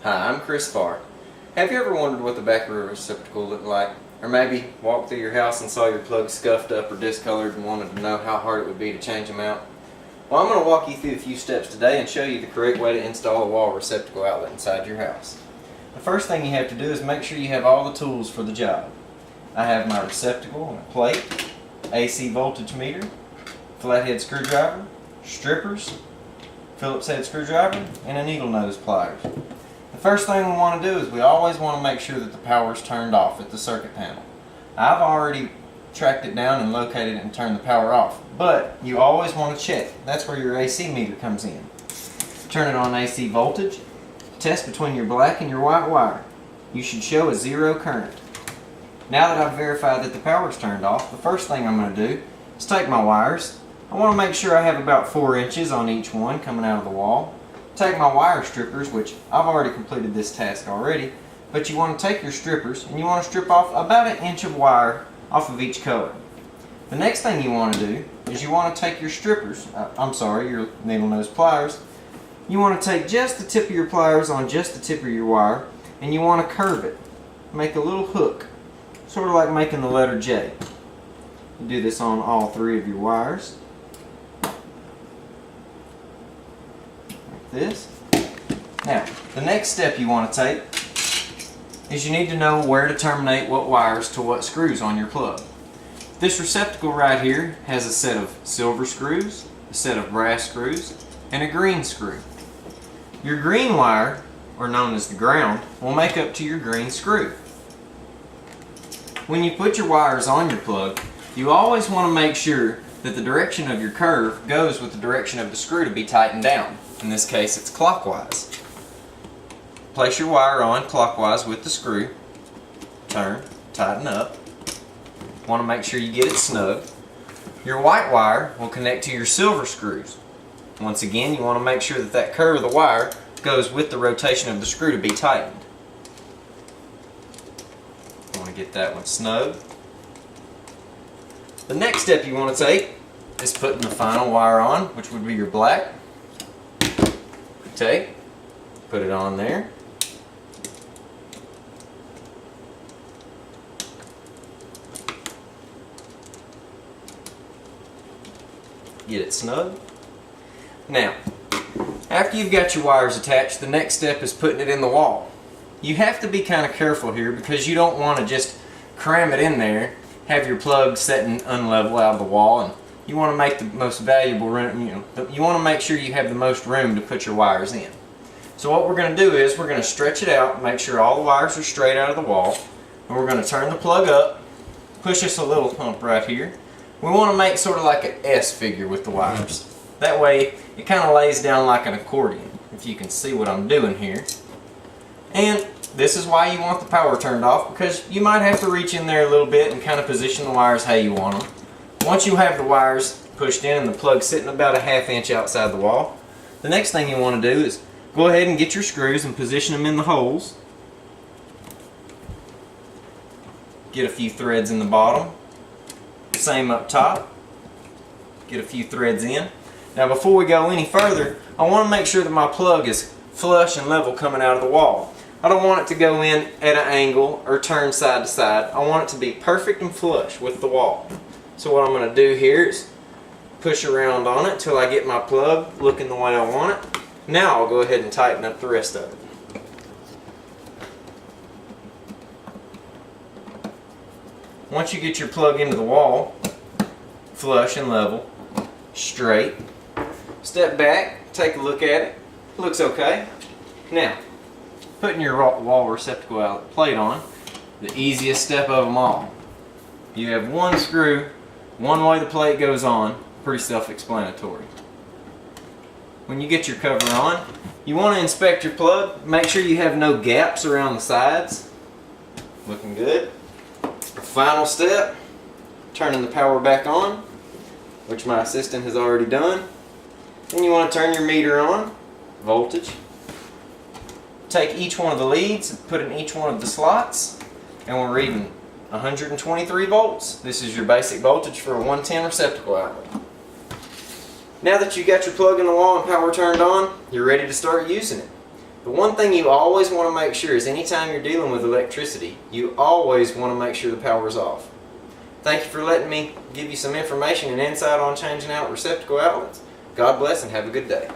Hi, I'm Chris Farr. Have you ever wondered what the back of a receptacle looked like? Or maybe walked through your house and saw your plugs scuffed up or discolored and wanted to know how hard it would be to change them out? Well, I'm going to walk you through a few steps today and show you the correct way to install a wall receptacle outlet inside your house. The first thing you have to do is make sure you have all the tools for the job. I have my receptacle and a plate, AC voltage meter, flathead screwdriver, strippers, Phillips head screwdriver, and a needle nose pliers. The first thing we want to do is we always want to make sure that the power is turned off at the circuit panel. I've already tracked it down and located it and turned the power off, but you always want to check. That's where your AC meter comes in. Turn it on AC voltage, test between your black and your white wire. You should show a 0 current. Now that I've verified that the power is turned off, the first thing I'm going to do is take my wires. I want to make sure I have about 4 inches on each one coming out of the wall. Take my wire strippers, which I've already completed this task already, but you want to take your strippers and you want to strip off about 1 inch of wire off of each color. The next thing you want to do is you want to take your strippers, your needle nose pliers. You want to take just the tip of your pliers on just the tip of your wire and you want to curve it. Make a little hook, sort of like making the letter J. You do this on all 3 of your wires. This. Now, the next step you want to take is you need to know where to terminate what wires to what screws on your plug. This receptacle right here has a set of silver screws, a set of brass screws, and a green screw. Your green wire, or known as the ground, will make up to your green screw. When you put your wires on your plug, you always want to make sure that the direction of your curve goes with the direction of the screw to be tightened down. In this case, it's clockwise. Place your wire on clockwise with the screw. Turn, tighten up. Want to make sure you get it snug. Your white wire will connect to your silver screws. Once again, you want to make sure that that curve of the wire goes with the rotation of the screw to be tightened. Want to get that one snug. The next step you want to take is putting the final wire on, which would be your black. Take, put it on there. Get it snug. Now, after you've got your wires attached, the next step is putting it in the wall. You have to be kind of careful here because you don't want to just cram it in there, have your plug setting unlevel out of the wall, and you want to make the most valuable room, you want to make sure you have the most room to put your wires in. So what we're going to do is we're going to stretch it out, make sure all the wires are straight out of the wall, and we're going to turn the plug up, push us a little hump right here. We want to make sort of like an S figure with the wires. That way it kind of lays down like an accordion, if you can see what I'm doing here. And this is why you want the power turned off, because you might have to reach in there a little bit and kind of position the wires how you want them. Once you have the wires pushed in and the plug sitting about 1/2 inch outside the wall, the next thing you want to do is go ahead and get your screws and position them in the holes. Get a few threads in the bottom. Same up top. Get a few threads in. Now before we go any further, I want to make sure that my plug is flush and level coming out of the wall. I don't want it to go in at an angle or turn side to side. I want it to be perfect and flush with the wall. So what I'm going to do here is push around on it till I get my plug looking the way I want it. Now I'll go ahead and tighten up the rest of it. Once you get your plug into the wall, flush and level, straight, step back, take a look at it. Looks okay. Now, putting your wall receptacle outlet plate on, the easiest step of them all. You have one screw, one way the plate goes on, pretty self-explanatory. When you get your cover on, you want to inspect your plug, make sure you have no gaps around the sides. Looking good. Final step, turning the power back on, which my assistant has already done. Then you want to turn your meter on, voltage. Take each one of the leads and put in each one of the slots, and we're reading 123 volts. This is your basic voltage for a 110 receptacle outlet. Now that you got your plug in the wall and power turned on, you're ready to start using it. The one thing you always want to make sure is anytime you're dealing with electricity, you always want to make sure the power is off. Thank you for letting me give you some information and insight on changing out receptacle outlets. God bless and have a good day.